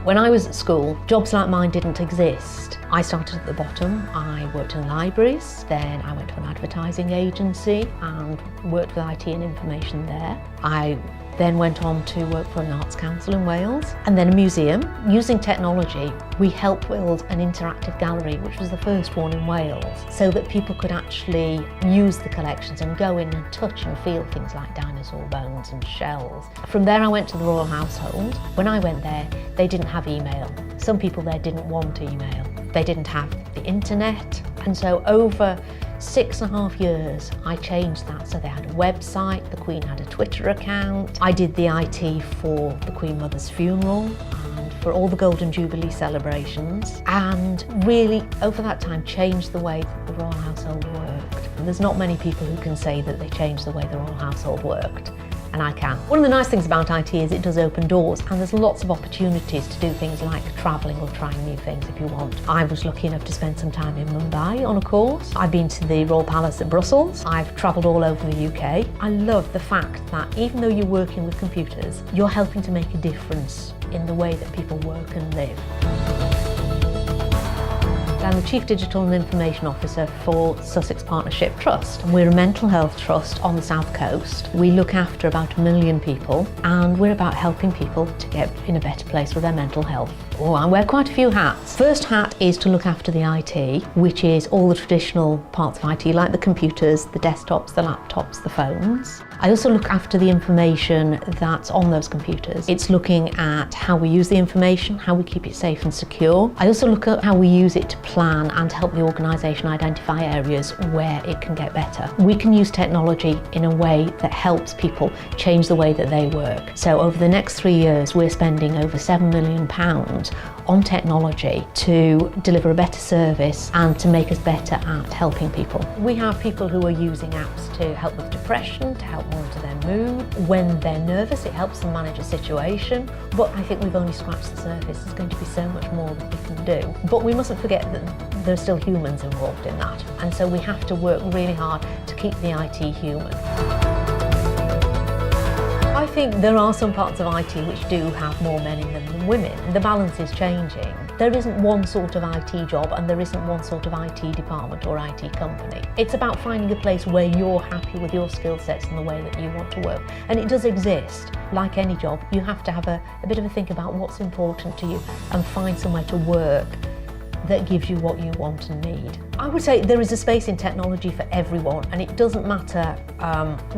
When I was at school, jobs like mine didn't exist. I started at the bottom. I worked in libraries, then I went to an advertising agency and worked with IT and information there. I then went on to work for an arts council in Wales and then a museum. Using technology, we helped build an interactive gallery, which was the first one in Wales, so that people could actually use the collections and go in and touch and feel things like dinosaur bones and shells. From there I went to the Royal Household. When I went there, they didn't have email. Some people there didn't want email. They didn't have the internet. And so over 6.5 years, I changed that. So they had a website, the Queen had a Twitter account. I did the IT for the Queen Mother's funeral and for all the Golden Jubilee celebrations. And really, over that time, changed the way that the Royal Household worked. And there's not many people who can say that they changed the way the Royal Household worked. And I can. One of the nice things about IT is it does open doors, and there's lots of opportunities to do things like travelling or trying new things if you want. I was lucky enough to spend some time in Mumbai on a course. I've been to the Royal Palace at Brussels. I've travelled all over the UK. I love the fact that even though you're working with computers, you're helping to make a difference in the way that people work and live. I'm the Chief Digital and Information Officer for Sussex Partnership Trust. We're a mental health trust on the South Coast. We look after about 1 million people, and we're about helping people to get in a better place with their mental health. Oh, I wear quite a few hats. First hat is to look after the IT, which is all the traditional parts of IT, like the computers, the desktops, the laptops, the phones. I also look after the information that's on those computers. It's looking at how we use the information, how we keep it safe and secure. I also look at how we use it to plan and help the organisation identify areas where it can get better. We can use technology in a way that helps people change the way that they work. So over the next 3 years, we're spending over £7 million on technology to deliver a better service and to make us better at helping people. We have people who are using apps to help with depression, to help monitor their mood. When they're nervous, it helps them manage a situation. But I think we've only scratched the surface. There's going to be so much more that we can do. But we mustn't forget that there are still humans involved in that. And so we have to work really hard to keep the IT human. I think there are some parts of IT which do have more men in them than women. The balance is changing. There isn't one sort of IT job and there isn't one sort of IT department or IT company. It's about finding a place where you're happy with your skill sets and the way that you want to work. And it does exist. Like any job, you have to have a bit of a think about what's important to you and find somewhere to work that gives you what you want and need. I would say there is a space in technology for everyone, and it doesn't matter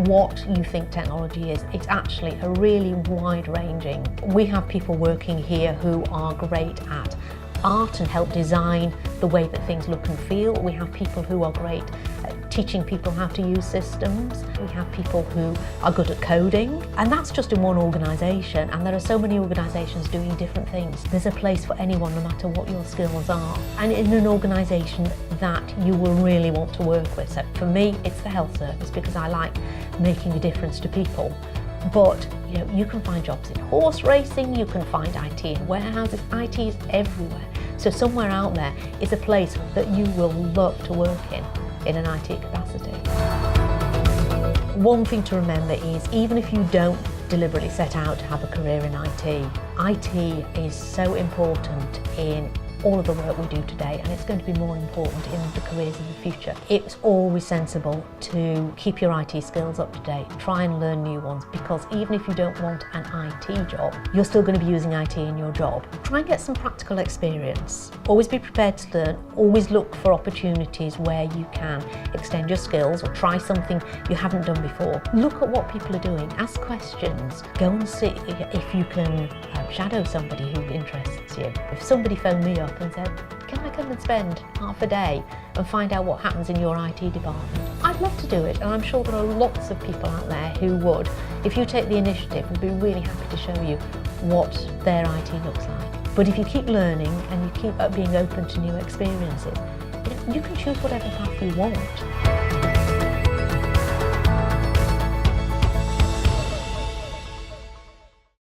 what you think technology is. It's actually a really wide-ranging. We have people working here who are great at art and help design the way that things look and feel. We have people who are great at teaching people how to use systems. We have people who are good at coding, and that's just in one organisation, and there are so many organisations doing different things. There's a place for anyone no matter what your skills are, and in an organisation that you will really want to work with. So for me, it's the health service because I like making a difference to people. But you can find jobs in horse racing, you can find IT in warehouses, IT is everywhere. So somewhere out there is a place that you will love to work in an IT capacity. One thing to remember is even if you don't deliberately set out to have a career in IT is so important in all of the work we do today, and it's going to be more important in the careers of the future. It's always sensible to keep your IT skills up to date, try and learn new ones, because even if you don't want an IT job, you're still going to be using IT in your job. Try and get some practical experience. Always be prepared to learn, always look for opportunities where you can extend your skills or try something you haven't done before. Look at what people are doing, ask questions, go and see if you can shadow somebody who interests you. If somebody phoned me up and said, can I come and spend half a day and find out what happens in your IT department? I'd love to do it, and I'm sure there are lots of people out there who would, if you take the initiative, would be really happy to show you what their IT looks like. But if you keep learning and you keep being open to new experiences, you can choose whatever path you want.